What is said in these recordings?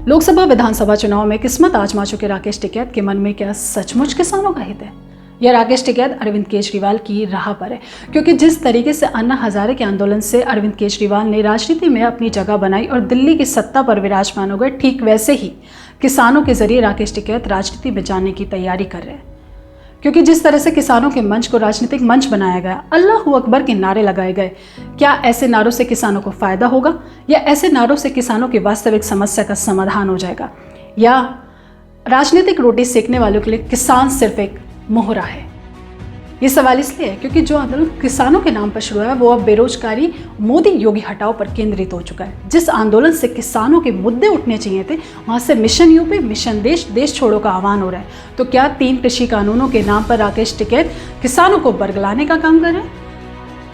लोकसभा विधानसभा चुनाव में किस्मत आजमा चुके राकेश टिकैत के मन में क्या सचमुच किसानों का हित है? यह राकेश टिकैत अरविंद केजरीवाल की राह पर है, क्योंकि जिस तरीके से अन्ना हजारे के आंदोलन से अरविंद केजरीवाल ने राजनीति में अपनी जगह बनाई और दिल्ली की सत्ता पर विराजमान हो गए, ठीक वैसे ही किसानों के जरिए राकेश टिकैत राजनीति में जाने की तैयारी कर रहे हैं। क्योंकि जिस तरह से किसानों के मंच को राजनीतिक मंच बनाया गया, अल्लाह अकबर के नारे लगाए गए, क्या ऐसे नारों से किसानों को फायदा होगा या ऐसे नारों से किसानों की वास्तविक समस्या का समाधान हो जाएगा, या राजनीतिक रोटी सेकने वालों के लिए किसान सिर्फ एक मोहरा है? ये सवाल इसलिए है क्योंकि जो आंदोलन किसानों के नाम पर शुरू है वो अब बेरोजगारी मोदी योगी हटाओ पर केंद्रित हो चुका है। जिस आंदोलन से किसानों के मुद्दे उठने चाहिए थे, वहां से मिशन यूपी, मिशन देश, देश छोड़ो का आह्वान हो रहा है। तो क्या 3 कृषि कानूनों के नाम पर राकेश टिकैत किसानों को बरगलाने का काम कर रहे हैं?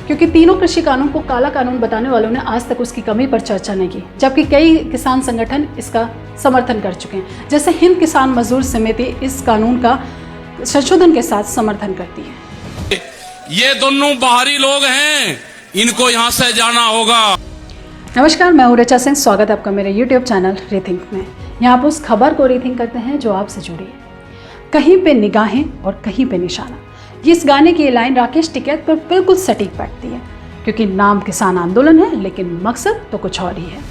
क्योंकि तीनों कृषि कानून को काला कानून बताने वालों ने आज तक उसकी कमी पर चर्चा नहीं की, जबकि कई किसान संगठन इसका समर्थन कर चुके हैं। जैसे हिंद किसान मजदूर समिति इस कानून का संशोधन के साथ समर्थन करती है। ये दोनों बाहरी लोग हैं, इनको यहाँ से जाना होगा। नमस्कार, मैं हूं ऋचा सिंह। स्वागत है आपका मेरे YouTube चैनल रीथिंक में। यहाँ पर उस खबर को रीथिंक करते हैं जो आपसे जुड़ी है। कहीं पे निगाहें और कहीं पे निशाना, ये इस गाने की लाइन राकेश टिकैत पर बिल्कुल सटीक बैठती है, क्योंकि नाम किसान आंदोलन है लेकिन मकसद तो कुछ और ही है।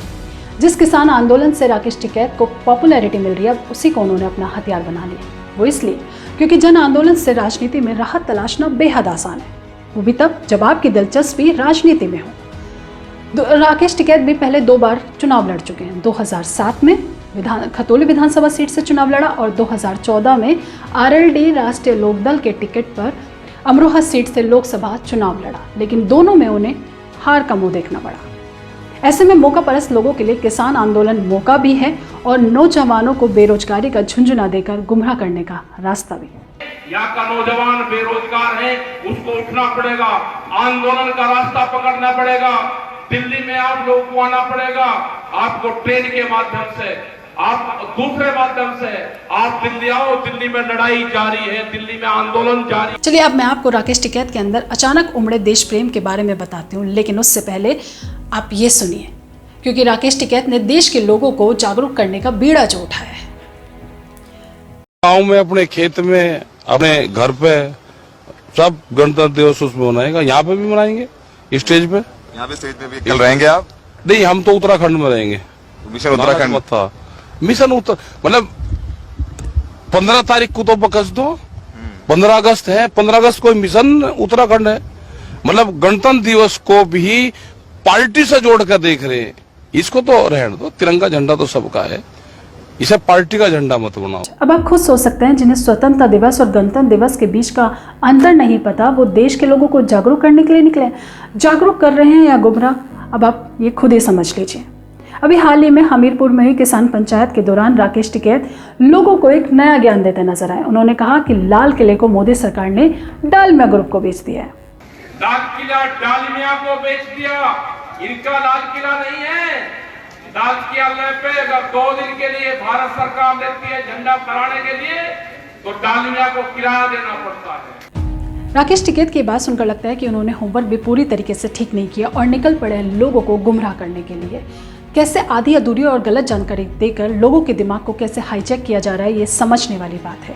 जिस किसान आंदोलन से राकेश टिकैत को पॉपुलैरिटी मिल रही है, उसी को उन्होंने अपना हथियार बना लिया। वो इसलिए क्योंकि जन आंदोलन से राजनीति में राहत तलाशना बेहद आसान है, वो भी तब जब आपकी दिलचस्पी राजनीति में हो। राकेश टिकैत भी पहले 2 बार चुनाव लड़ चुके हैं। 2007 में खतौली विधानसभा सीट से चुनाव लड़ा और 2014 में आरएलडी राष्ट्रीय लोकदल के टिकट पर अमरोहा सीट से लोकसभा चुनाव लड़ा, लेकिन दोनों में उन्हें हार का मुंह देखना पड़ा। ऐसे में मौका परस्त लोगों के लिए किसान आंदोलन मौका भी है और नौजवानों को बेरोजगारी का झुंझुना देकर गुमराह करने का रास्ता भी। यहाँ का नौजवान बेरोजगार है, उसको उठना पड़ेगा, आंदोलन का रास्ता पकड़ना पड़ेगा। दिल्ली में आप लोगों को आना पड़ेगा, आपको ट्रेन के माध्यम से, आप दूसरे माध्यम से आप दिल्ली आओ। दिल्ली में लड़ाई जारी है, दिल्ली में आंदोलन जारी। चलिए अब मैं आपको राकेश टिकैत के अंदर अचानक उमड़े देश प्रेम के बारे में बताती हूँ, लेकिन उससे पहले आप ये सुनिए, क्योंकि राकेश टिकैत ने देश के लोगों को जागरूक करने का बीड़ा जो उठाया है। गाँव में, अपने खेत में, अपने घर पे सब गणतंत्र दिवस उसमें मनाएगा। यहाँ पे भी मनाएंगे, स्टेज पे। यहाँ पे स्टेज पे भी कल रहेंगे आप? नहीं, हम तो उत्तराखंड में रहेंगे। मिशन उत्तराखंड था, मिशन उत्तर मतलब 15 तारीख को तो बकस दो, 15 अगस्त है, 15 अगस्त को मिशन उत्तराखंड है। मतलब गणतंत्र दिवस को भी पार्टी से जोड़ कर देख रहे हैं। इसको तो रहने दो, तिरंगा झंडा तो सबका है, इसे पार्टी का झंडा मत बनाओ। अब आप खुद सोच सकते हैं, जिन्हें स्वतंत्रता दिवस और गणतंत्र दिवस के बीच का अंतर नहीं पता, वो देश के लोगों को जागरूक करने के लिए निकले। जागरूक कर रहे हैं या गुमराह, अब आप ये खुद ही समझ लीजिए। अभी हाल ही में हमीरपुर में हुई किसान पंचायत के दौरान राकेश टिकैत लोगों को एक नया ज्ञान देते नजर आए। उन्होंने कहा कि लाल किले को मोदी सरकार ने डालमिया ग्रुप को बेच दिया है। लाल किला डालमिया को बेच दिया, इनका लाल किला नहीं है। लाल किले पे अगर 2 दिन के लिए भारत सरकार देती है झंडा फहराने के लिए, तो डालमिया को किराया देना पड़ता है। राकेश टिकैत की बात सुनकर लगता है कि उन्होंने होमवर्क भी पूरी तरीके से ठीक नहीं किया और निकल पड़े लोगों को गुमराह करने के लिए। कैसे आधी अधूरी और गलत जानकारी देकर लोगों के दिमाग को कैसे हाईजैक किया जा रहा है, ये समझने वाली बात है।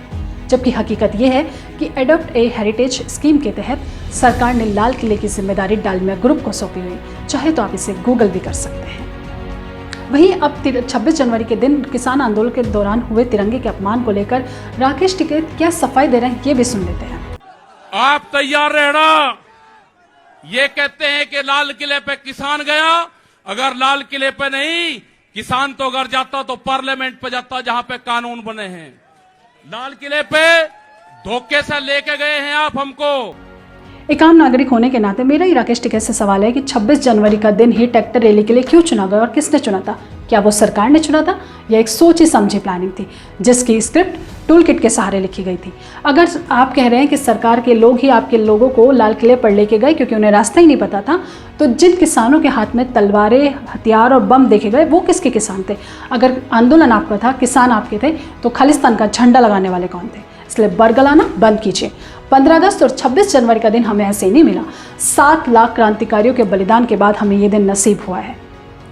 जबकि हकीकत ये है कि एडॉप्ट ए हेरिटेज स्कीम के तहत सरकार ने लाल किले की जिम्मेदारी डालमिया ग्रुप को सौंपी हुई। चाहे तो आप इसे गूगल भी कर सकते हैं। वहीं अब 26 जनवरी के दिन किसान आंदोलन के दौरान हुए तिरंगे के अपमान को लेकर राकेश टिकैत क्या सफाई दे रहे हैं, ये भी सुन लेते हैं। आप तैयार रहना। ये कहते हैं कि लाल किले पे किसान गया, अगर लाल किले पे नहीं, किसान तो अगर जाता तो पार्लियामेंट पे जाता, जहां पे कानून बने हैं। लाल किले पे धोखे से लेके गए हैं आप हमको। एक आम नागरिक होने के नाते मेरा ही राकेश टिकैत से सवाल है कि 26 जनवरी का दिन ही ट्रैक्टर रैली के लिए क्यों चुना गया और किसने चुना था? क्या वो सरकार ने चुना था या एक सोची समझी प्लानिंग थी जिसकी स्क्रिप्ट टूल किट के सहारे लिखी गई थी? अगर आप कह रहे हैं कि सरकार के लोग ही आपके लोगों को लाल किले पर लेके गए क्योंकि उन्हें रास्ता ही नहीं पता था, तो जिन किसानों के हाथ में तलवारें, हथियार और बम देखे गए वो किसके किसान थे? अगर आंदोलन आपका था, किसान आपके थे, तो खालिस्तान का झंडा लगाने वाले कौन थे? इसलिए बरगलाना बंद कीजिए। 15 अगस्त और 26 जनवरी का दिन हमें ऐसे ही नहीं मिला। 7 लाख क्रांतिकारियों के बलिदान के बाद हमें ये दिन नसीब हुआ है।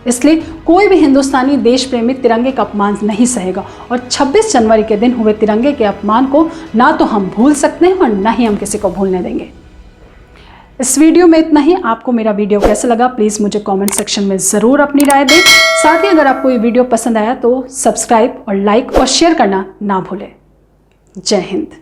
इसलिए कोई भी हिंदुस्तानी देश प्रेमी तिरंगे का अपमान नहीं सहेगा और 26 जनवरी के दिन हुए तिरंगे के अपमान को ना तो हम भूल सकते हैं और ना ही हम किसी को भूलने देंगे। इस वीडियो में इतना ही। आपको मेरा वीडियो कैसा लगा प्लीज़ मुझे कमेंट सेक्शन में ज़रूर अपनी राय दें। साथ ही अगर आपको ये वीडियो पसंद आया तो सब्सक्राइब और लाइक और शेयर करना ना भूलें। जय हिंद।